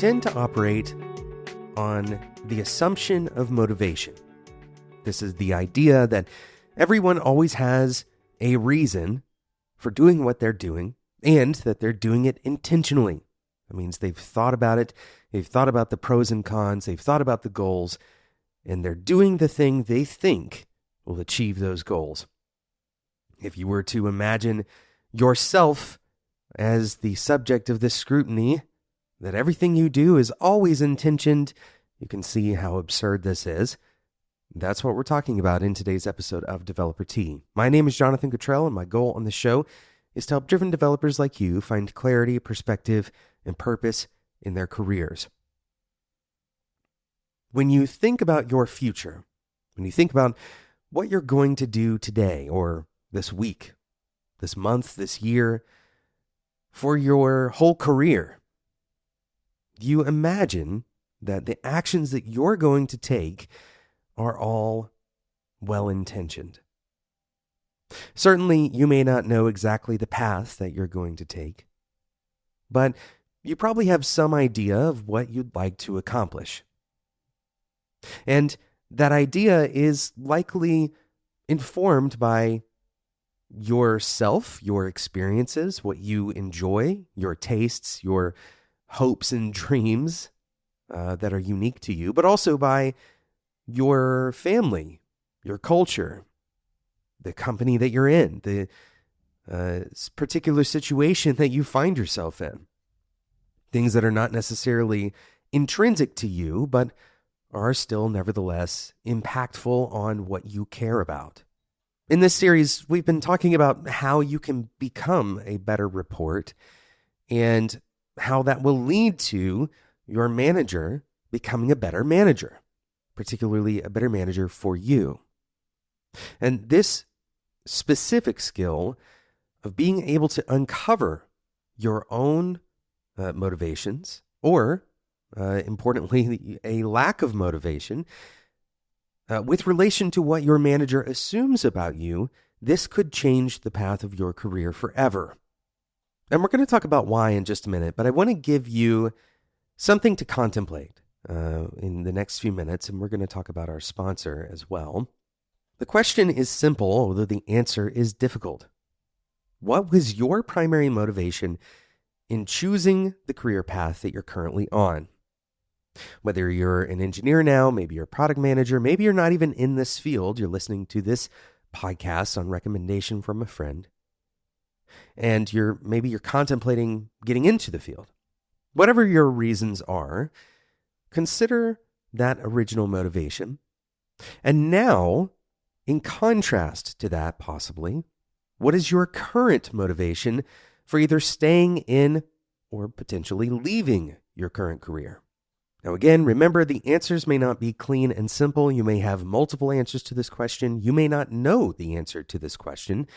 tend to operate on the assumption of motivation. This is the idea that everyone always has a reason for doing what they're doing and that they're doing it intentionally. That means they've thought about it, they've thought about the pros and cons, they've thought about the goals, and they're doing the thing they think will achieve those goals. If you were to imagine yourself as the subject of this scrutiny, that everything you do is always intentioned, you can see how absurd this is. That's what we're talking about in today's episode of Developer Tea. My name is Jonathan Cottrell, and my goal on the show is to help driven developers like you find clarity, perspective, and purpose in their careers. When you think about your future, when you think about what you're going to do today or this week, this month, this year, for your whole career, you imagine that the actions that you're going to take are all well-intentioned. Certainly, you may not know exactly the path that you're going to take, but you probably have some idea of what you'd like to accomplish. And that idea is likely informed by yourself, your experiences, what you enjoy, your tastes, your hopes and dreams that are unique to you, but also by your family, your culture, the company that you're in, the particular situation that you find yourself in. Things that are not necessarily intrinsic to you, but are still nevertheless impactful on what you care about. In this series, we've been talking about how you can become a better report and how that will lead to your manager becoming a better manager, particularly a better manager for you. And this specific skill of being able to uncover your own motivations, or importantly, a lack of motivation, with relation to what your manager assumes about you, this could change the path of your career forever. And we're going to talk about why in just a minute, but I want to give you something to contemplate in the next few minutes, and we're going to talk about our sponsor as well. The question is simple, although the answer is difficult. What was your primary motivation in choosing the career path that you're currently on? Whether you're an engineer now, maybe you're a product manager, maybe you're not even in this field, you're listening to this podcast on recommendation from a friend, and maybe you're contemplating getting into the field. Whatever your reasons are, consider that original motivation. And now, in contrast to that possibly, what is your current motivation for either staying in or potentially leaving your current career? Now again, remember, the answers may not be clean and simple. You may have multiple answers to this question. You may not know the answer to this question.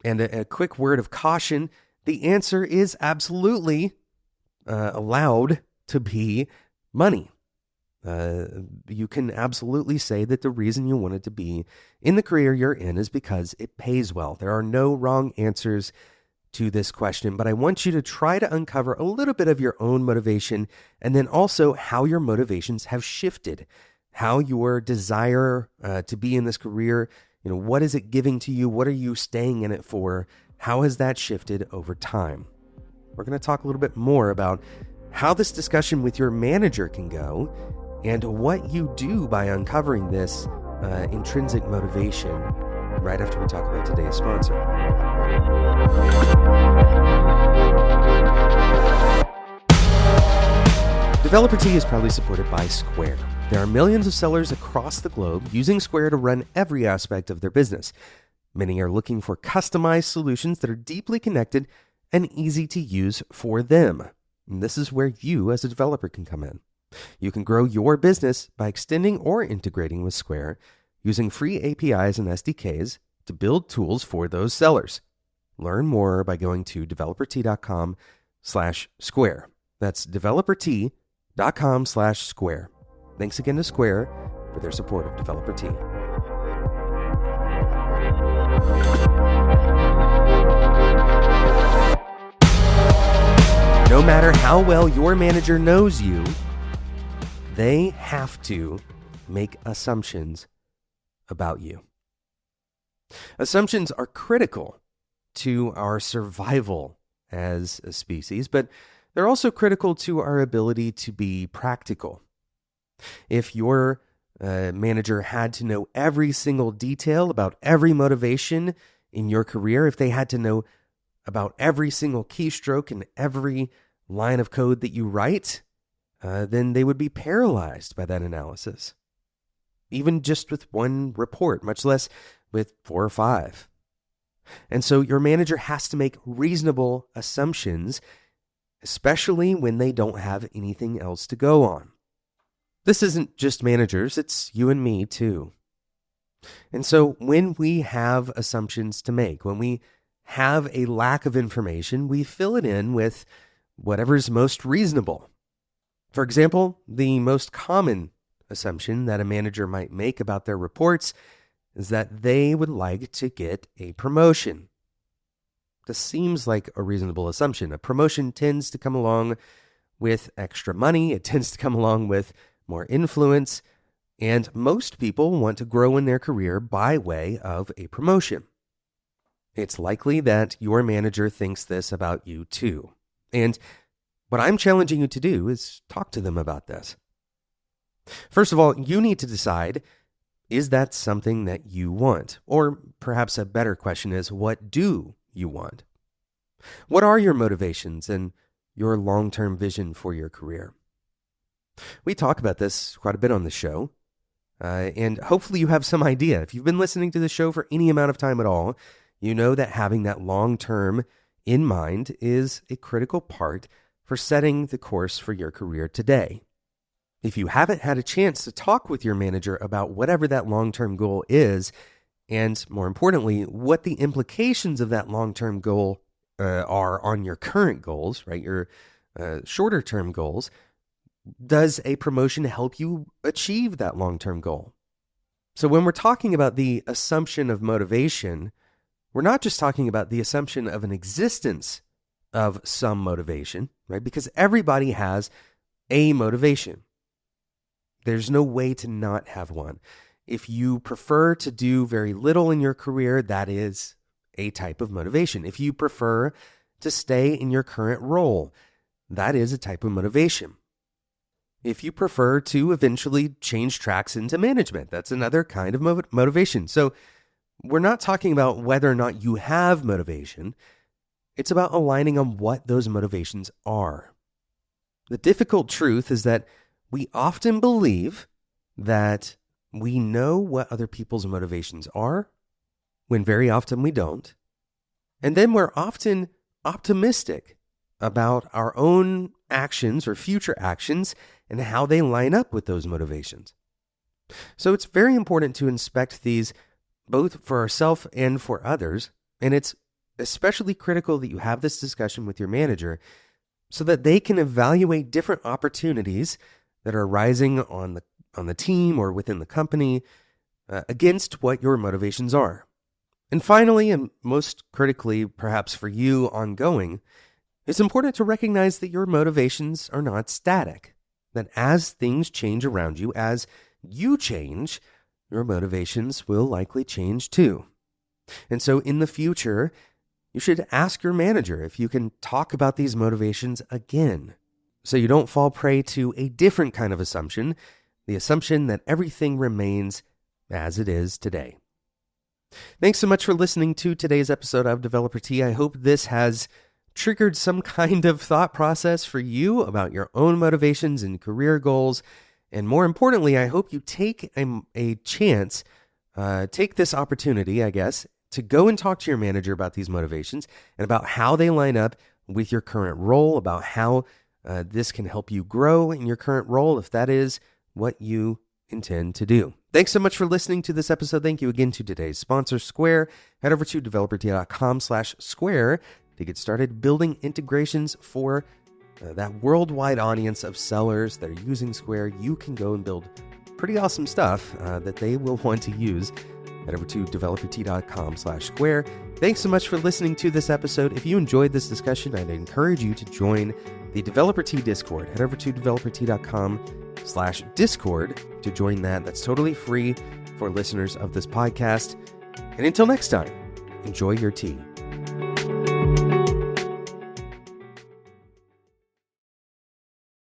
And a quick word of caution, the answer is absolutely allowed to be money. You can absolutely say that the reason you wanted to be in the career you're in is because it pays well. There are no wrong answers to this question, but I want you to try to uncover a little bit of your own motivation, and then also how your motivations have shifted, how your desire to be in this career, what is it giving to you? What are you staying in it for? How has that shifted over time? We're going to talk a little bit more about how this discussion with your manager can go and what you do by uncovering this intrinsic motivation right after we talk about today's sponsor. Developer Tea is proudly supported by Square. There are millions of sellers across the globe using Square to run every aspect of their business. Many are looking for customized solutions that are deeply connected and easy to use for them. And this is where you as a developer can come in. You can grow your business by extending or integrating with Square using free APIs and SDKs to build tools for those sellers. Learn more by going to developertea.com/square. That's developertea.com/square. Thanks again to Square for their support of Developer Tea. no matter how well your manager knows you, they have to make assumptions about you. Assumptions are critical to our survival as a species, but they're also critical to our ability to be practical. If your manager had to know every single detail about every motivation in your career, if they had to know about every single keystroke and every line of code that you write, then they would be paralyzed by that analysis. Even just with one report, much less with 4 or 5. And so your manager has to make reasonable assumptions, especially when they don't have anything else to go on. This isn't just managers, it's you and me too. And so when we have assumptions to make, when we have a lack of information, we fill it in with whatever's most reasonable. For example, the most common assumption that a manager might make about their reports is that they would like to get a promotion. This seems like a reasonable assumption. A promotion tends to come along with extra money. It tends to come along with more influence, and most people want to grow in their career by way of a promotion. It's likely that your manager thinks this about you too. And what I'm challenging you to do is talk to them about this. First of all, you need to decide, is that something that you want? Or perhaps a better question is, what do you want? What are your motivations and your long-term vision for your career? We talk about this quite a bit on the show, and hopefully you have some idea. If you've been listening to the show for any amount of time at all, you know that having that long-term in mind is a critical part for setting the course for your career today. If you haven't had a chance to talk with your manager about whatever that long-term goal is, and more importantly, what the implications of that long-term goal are on your current goals, right? Your shorter-term goals, does a promotion help you achieve that long-term goal? So when we're talking about the assumption of motivation, we're not just talking about the assumption of an existence of some motivation, right? Because everybody has a motivation. There's no way to not have one. If you prefer to do very little in your career, that is a type of motivation. If you prefer to stay in your current role, that is a type of motivation. If you prefer to eventually change tracks into management, that's another kind of motivation. So we're not talking about whether or not you have motivation. It's about aligning on what those motivations are. The difficult truth is that we often believe that we know what other people's motivations are, when very often we don't. And then we're often optimistic about our own actions or future actions and how they line up with those motivations. So it's very important to inspect these both for ourselves and for others. And it's especially critical that you have this discussion with your manager so that they can evaluate different opportunities that are arising on the team or within the company against what your motivations are. And finally, and most critically, perhaps for you ongoing, it's important to recognize that your motivations are not static, that as things change around you, as you change, your motivations will likely change too. And so in the future, you should ask your manager if you can talk about these motivations again, so you don't fall prey to a different kind of assumption, the assumption that everything remains as it is today. Thanks so much for listening to today's episode of Developer Tea. I hope this has triggered some kind of thought process for you about your own motivations and career goals. And more importantly, I hope you take a chance, take this opportunity, I guess, to go and talk to your manager about these motivations and about how they line up with your current role, about how this can help you grow in your current role if that is what you intend to do. Thanks so much for listening to this episode. Thank you again to today's sponsor, Square. Head over to developertea.com/Square to get started building integrations for that worldwide audience of sellers that are using Square. You can go and build pretty awesome stuff that they will want to use head over to developert.com/square. Thanks so much for listening to this episode. If you enjoyed this discussion, I'd encourage you to join the Developer T Discord. Head over to developert.com/discord to join that. That's totally free for listeners of this podcast. And until next time, enjoy your tea.